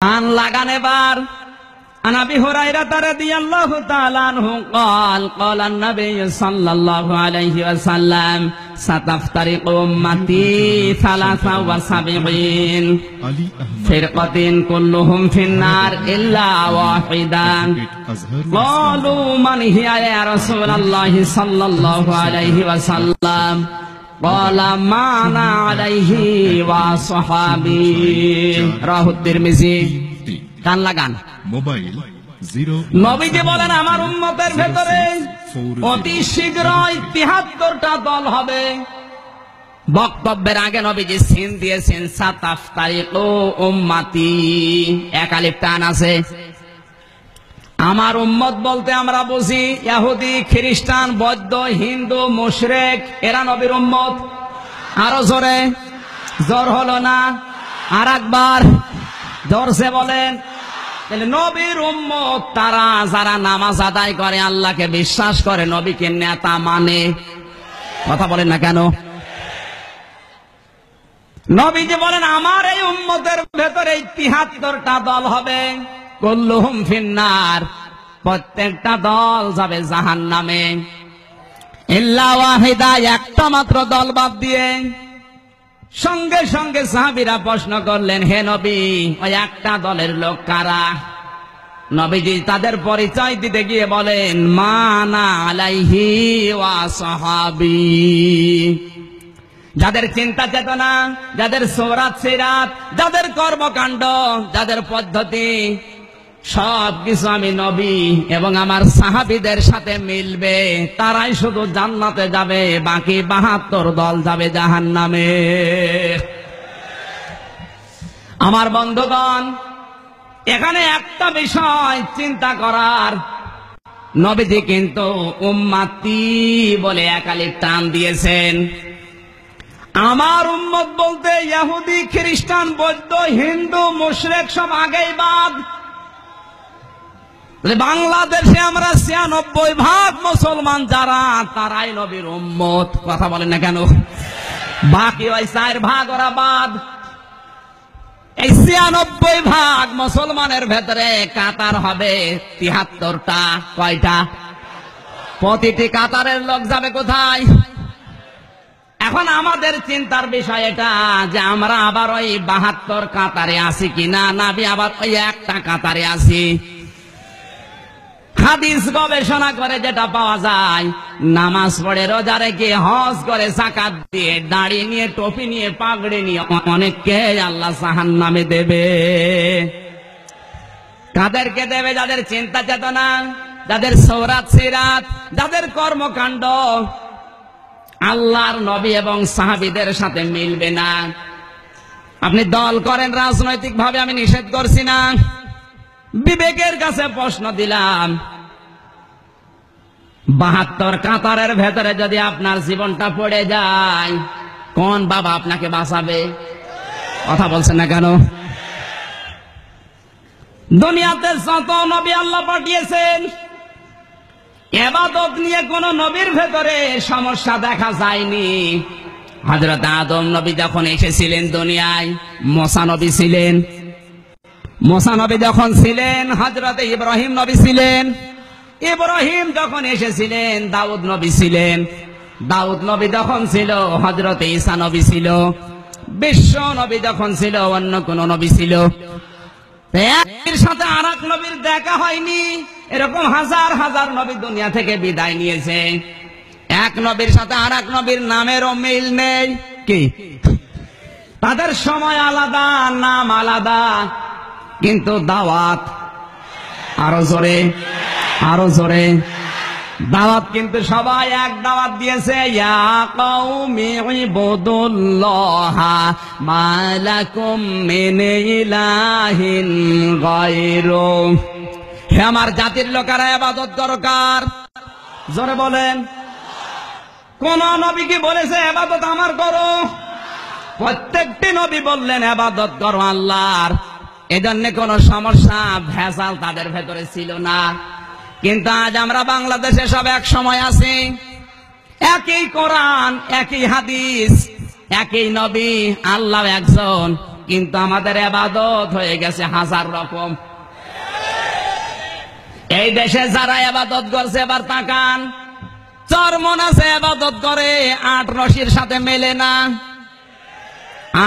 কান লাগান এবার। عن أبي هريرة رضي الله تعالى عنه قال قال النبي صلى الله عليه وسلم ستفترق أمتي 73 فرقة كلهم في النار إلا واحدا قالوا من هي يا رسول الله صلى الله عليه وسلم قال ما أنا عليه وصحابي رواه الترمذي কান লাগান মোবাইল নবীজি বলেন আমার উম্মতের ভেতরে অতি শীঘ্রই ৭৩টা দল হবে। বক্তব্যের আগে নবীজি সিন দিয়েছেন সাতাফতারিকু উম্মতি, এক আলিফ টান আছে। আমার উম্মত বলতে আমরা বুঝি ইহুদি, খ্রিস্টান, বৌদ্ধ, হিন্দু, মুশরিক, এরা নবীর উম্মত। আরো জোরে, জোর হলো না, আর একবার জোরসে বলেন। নবীর উম্মত তারা যারা নামাজ আদায় করে, আল্লাহকে বিশ্বাস করে, নবীকে নেতা মানে। কথা বলেন না কেন? নবীজি বলেন আমার এই উম্মতের ভেতরে ৭৩টা দল হবে। কুল্লুহুম ফিন্নার, প্রত্যেকটা দল যাবে জাহান্নামে। ইল্লা ওয়াহিদা, একটা মাত্র দল বাদ দিয়ে। সঙ্গে সঙ্গে সাহাবীরা প্রশ্ন করলেন, হে নবী, ওই একটা দলের লোক কারা? নবীজি তাদের পরিচয় দিতে গিয়ে বলেন মানা আলাইহি ওয়া সাহাবী। যাদের চিন্তা চেতনা, যাদের সৌরাত সিরাত, যাদের কর্মকাণ্ড, যাদের পদ্ধতি সবকিছু আমি নবী এবং আমার সাহাবীদের সাথে মিলবে, তারাই শুধু জান্নাতে যাবে, বাকি ৭২ দল যাবে জাহান্নামে। আমার বন্ধুগণ, এখানে একটা বিষয় চিন্তা করার, নবীজি কিন্তু উম্মতি বলে এক আলিফ টান দিয়েছেন। আমার উম্মত বলতে ইহুদি, খ্রিস্টান, বৌদ্ধ, হিন্দু, মুশরিক সব আগেই বাদ। বাংলাদেশে আমরা ৯৬% মুসলমান যারা, তারাই নবীর উম্মত। কথা বলেন না কেন? বাকি ওই ৪% ওরা বাদ। এই ৯৬% মুসলমানের ভেতরে কাতার হবে ৭৩টা। কয়টা? প্রতিটি কাতারের লোক যাবে কোথায়? এখন আমাদের চিন্তার বিষয় এটা যে আমরা আবার ওই ৭২ কাতারে আছি কিনা, নাবি আবার ওই একটা কাতারে আছি। হাদিস গবেষণা করে যেটা পাওয়া যায়, নামাজ পড়ে, রোজা রেখে, হজ করে, যাকাত দিয়ে, দাড়ি নিয়ে, টুপি নিয়ে, পাগড়ি নিয়ে অনেককে আল্লাহ জাহান্নামে দেবে। কাদেরকে দেবে? যাদের চিন্তা চেতনা, যাদের সৌরাত সিরাত, যাদের কর্মকাণ্ড আল্লাহর নবী এবং সাহাবীদের সাথে মিলবে না। আপনি দল করেন রাজনৈতিক ভাবে, আমি নিষেধ করছি না। বিবেকের কাছে প্রশ্ন দিলাম, ৭২ কাতারের ভেতরে যদি আপনার জীবনটা পড়ে যায়, কোন বাবা আপনাকে বাঁচাবে? কথা বলছেন না কেন? দুনিয়াতে যত নবী আল্লাহ পাঠিয়েছেন, ইবাদত নিয়ে কোন নবীর ভেতরে সমস্যা দেখা যায়নি। হযরত আদম নবী যখন এসেছিলেন দুনিয়ায়, মুসা নবী ছিলেন। মুসা নবী যখন ছিলেন, হযরত ইব্রাহিম নবী ছিলেন। ইব্রাহিম যখন এসেছিলেন, দাউদ নবী ছিলেন। দাউদ নবী যখন ছিল, হযরত ঈসা নবী ছিল। বিশ্ব নবী যখন ছিল, অন্য কোন নবী ছিল। এর সাথে আরেক নবীর দেখা হয়নি। এরকম হাজার হাজার নবী দুনিয়া থেকে বিদায় নিয়েছে, এক নবীর সাথে আরেক নবীর নামেরও মিল নেই। কি? তাদের সময় আলাদা, নাম আলাদা, কিন্তু দাওয়াত আরো জোরে, আরো জোরে। দাওয়াত কিন্তু সবাই এক দাওয়াত দিয়েছে, ইয়া কওমি ইবুদুল্লাহা মা লাকুম মিন ইলাহিন গায়রু। হে আমার জাতির লোকেরা, ইবাদত দরকার। জোরে বলেন। কোন নবী কি বলেছে ইবাদত আমার করো? প্রত্যেকটি নবী বললেন ইবাদত করো আল্লাহর। এজন্য কোন সমস্যা, ভেজাল তাদের ভেতরে ছিল না। কিন্তু আজ আমরা বাংলাদেশে সব এক সময় আছি, একই কোরআন, একই হাদিস, একই নবী, আল্লাহ একজন, কিন্তু আমাদের ইবাদত হয়ে গেছে হাজার রকম। এই দেশে যারা ইবাদত করছে এবার তাকান, চরমনাসে ইবাদত করে 8 রশির সাথে মেলে না।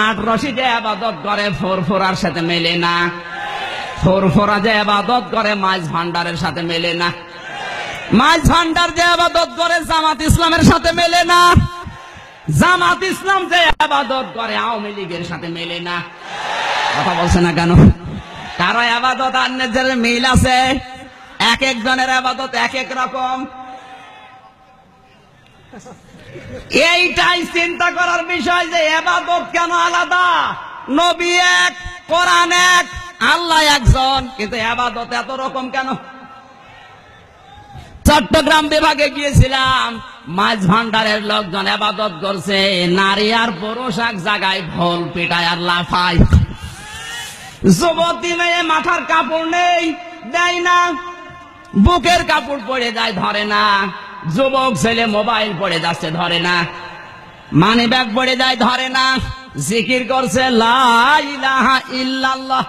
8 রশি যে ইবাদত করে ফুরফুরার সাথে মেলে না। ফুরফুরা যে ইবাদত করে মাছ ভান্ডারের সাথে মেলে না। মাছ ভান্ডার যে ইবাদত করে জামাত ইসলামের সাথে মেলে না। জামাত ইসলাম যে ইবাদত করে আওয়ামী লীগের সাথে মেলে না। কথা বলছে না কেন? কারো ইবাদত আর নিজের মিল আছে, এক একজনের ইবাদত এক এক রকম। এইটাই চিন্তা করার বিষয় যে ইবাদত কেন আলাদা? নবী এক, কোরআন এক, আল্লাহ একজন, কিন্তু ইবাদত এত রকম কেন? চট্টগ্রাম বিভাগে গিয়েছিলাম, মাছ ভান্ডারের লোকজন ইবাদত করছে, নারী আর পুরুষ এক জায়গায় ঢোল পিটায় আর লাফায়। যুবতী মেয়ে মাথার কাপড় নেই, দেয় না, বুকের কাপড় পরে যায়, ধরে না। যুবক ছেলে মোবাইল পড়ে যাচ্ছে, ধরে না। মানি ব্যাগ পড়ে যায়, ধরে না। জিকির করছে লা ইলাহা ইল্লাল্লাহ।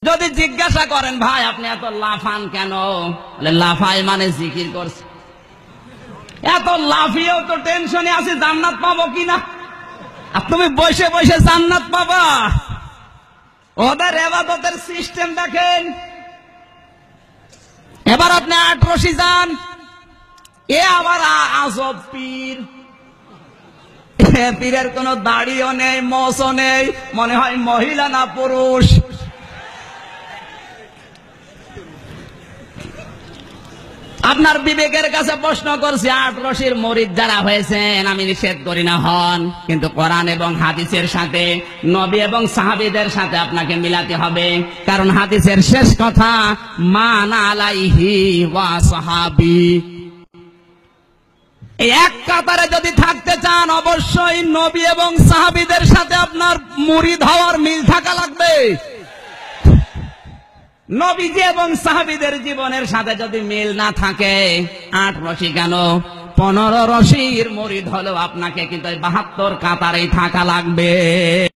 যদি জিজ্ঞাসা করেন ভাই আপনি এত লাফান কেন, লাফাই মানে জিকির করছে। এত লাফিয়েও তো টেনশনে আছে জান্নাত পাবো কিনা। আর তুমি বসে বসে জান্নাত পাবা। ওদের ইবাদতের সিস্টেম দেখেন। এবার আপনি 8 রশি যান, এ আবার আজব পীর। পীরের কোন দাড়িও নেই, মোছও নেই, মনে হয় মহিলা না পুরুষ। আপনার বিবেকের কাছে প্রশ্ন করছি, 8 রশির মুরিদ যারা হয়েছেন, আমি নিষেধ করি না হন, কিন্তু কোরআন এবং হাদিসের সাথে, নবী এবং সাহাবীদের সাথে আপনাকে মিলাতে হবে। কারণ হাদিসের শেষ কথা মান আলাইহি ওয়া সাহাবী। এক কাতারে যদি থাকতে চান অবশ্যই নবী এবং সাহাবীদের সাথে আপনার মুরিদ হওয়ার মিল থাকা লাগবে। নবীজি এবং সাহাবীদের জীবনের সাথে যদি মিল না থাকে, 8 রশি কেন 15 রশির মুরিদ হলেও আপনাকে কিন্তু 72 কাতারেই থাকা লাগবে।